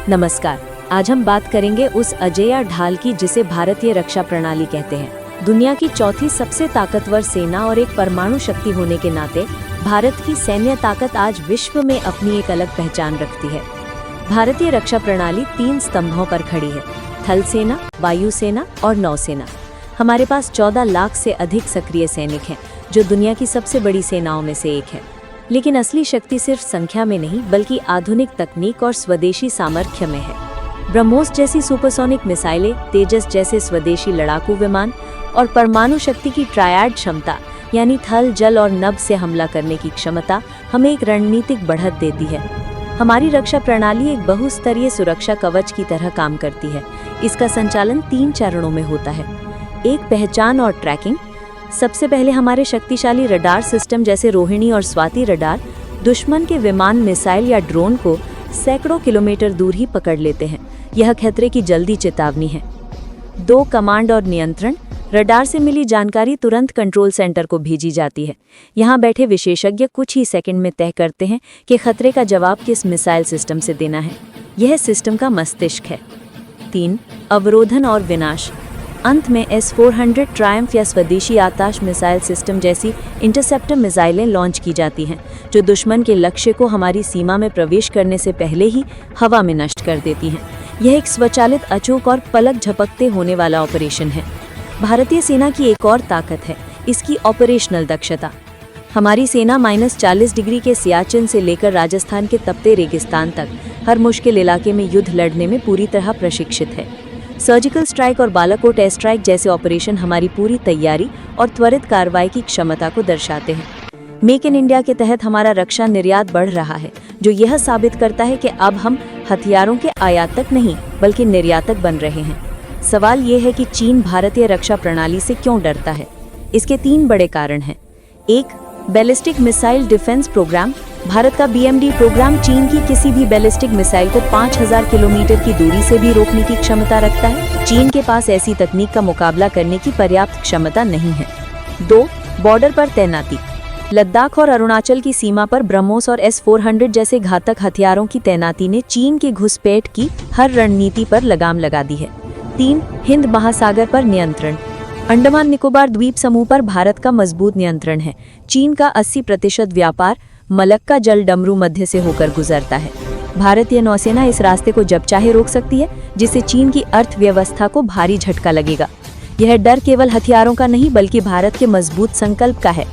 नमस्कार। आज हम बात करेंगे उस अजेय ढाल की जिसे भारतीय रक्षा प्रणाली कहते हैं। दुनिया की चौथी सबसे ताकतवर सेना और एक परमाणु शक्ति होने के नाते भारत की सैन्य ताकत आज विश्व में अपनी एक अलग पहचान रखती है। भारतीय रक्षा प्रणाली 3 स्तंभों पर खड़ी है: थल सेना, वायुसेना और नौसेना। हमारे पास 14 लाख से अधिक सक्रिय सैनिक हैं, जो दुनिया की सबसे बड़ी सेनाओं में से एक है। लेकिन असली शक्ति सिर्फ संख्या में नहीं, बल्कि आधुनिक तकनीक और स्वदेशी सामर्थ्य में है। ब्रह्मोस जैसी सुपरसोनिक मिसाइलें, तेजस जैसे स्वदेशी लड़ाकू विमान और परमाणु शक्ति की ट्रायड क्षमता यानी थल, जल और नभ से हमला करने की क्षमता हमें एक रणनीतिक बढ़त देती है। हमारी रक्षा प्रणाली एक बहुस्तरीय सुरक्षा कवच की तरह काम करती है। इसका संचालन 3 चरणों में होता है। एक, पहचान और ट्रैकिंग। सबसे पहले हमारे शक्तिशाली रडार सिस्टम जैसे रोहिणी और स्वाति रडार दुश्मन के विमान, मिसाइल या ड्रोन को सैकड़ों किलोमीटर दूर ही पकड़ लेते हैं। यह खतरे की जल्दी चेतावनी है। 2, कमांड और नियंत्रण। रडार से मिली जानकारी तुरंत कंट्रोल सेंटर को भेजी जाती है। यहाँ बैठे विशेषज्ञ कुछ ही सेकंड में तय करते हैं कि खतरे का जवाब किस मिसाइल सिस्टम से देना है। यह सिस्टम का मस्तिष्क है। 3, अवरोधन और विनाश। अंत में S-400 ट्रायम्फ या स्वदेशी आकाश मिसाइल सिस्टम जैसी इंटरसेप्टर मिसाइलें लॉन्च की जाती हैं, जो दुश्मन के लक्ष्य को हमारी सीमा में प्रवेश करने से पहले ही हवा में नष्ट कर देती हैं। यह एक स्वचालित, अचूक और पलक झपकते होने वाला ऑपरेशन है। भारतीय सेना की एक और ताकत है इसकी ऑपरेशनल दक्षता। हमारी सेना -40 डिग्री के सियाचिन से लेकर राजस्थान के तपते रेगिस्तान तक हर मुश्किल इलाके में युद्ध लड़ने में पूरी तरह प्रशिक्षित है। सर्जिकल स्ट्राइक और बालाकोट एयर स्ट्राइक जैसे ऑपरेशन हमारी पूरी तैयारी और त्वरित कार्रवाई की क्षमता को दर्शाते हैं। मेक इन इंडिया के तहत हमारा रक्षा निर्यात बढ़ रहा है, जो यह साबित करता है कि अब हम हथियारों के आयातक नहीं, बल्कि निर्यातक बन रहे हैं। सवाल ये है कि चीन भारतीय रक्षा प्रणाली से क्यों डरता है? इसके 3 बड़े कारण हैं। 1, ballistic missile defence programme. Bharat का BMD प्रोग्राम चीन की किसी भी बैलिस्टिक मिसाइल को 5000 किलोमीटर की दूरी से भी रोकने की क्षमता रखता है। चीन के पास ऐसी तकनीक का मुकाबला करने की पर्याप्त क्षमता नहीं है। 2, बॉर्डर पर तैनाती। लद्दाख और अरुणाचल की सीमा पर ब्रह्मोस और S-400 जैसे घातक हथियारों की तैनाती ने चीन की घुसपैठ की हर रणनीति पर लगाम लगा दी है। 3, हिंद महासागर पर नियंत्रण। अंडमान निकोबार द्वीप समूह पर भारत का मजबूत नियंत्रण है। चीन का 80% व्यापार मलक्का जल डमरू मध्य से होकर गुजरता है। भारतीय नौसेना इस रास्ते को जब चाहे रोक सकती है, जिससे चीन की अर्थव्यवस्था को भारी झटका लगेगा। यह डर केवल हथियारों का नहीं, बल्कि भारत के मजबूत संकल्प का है।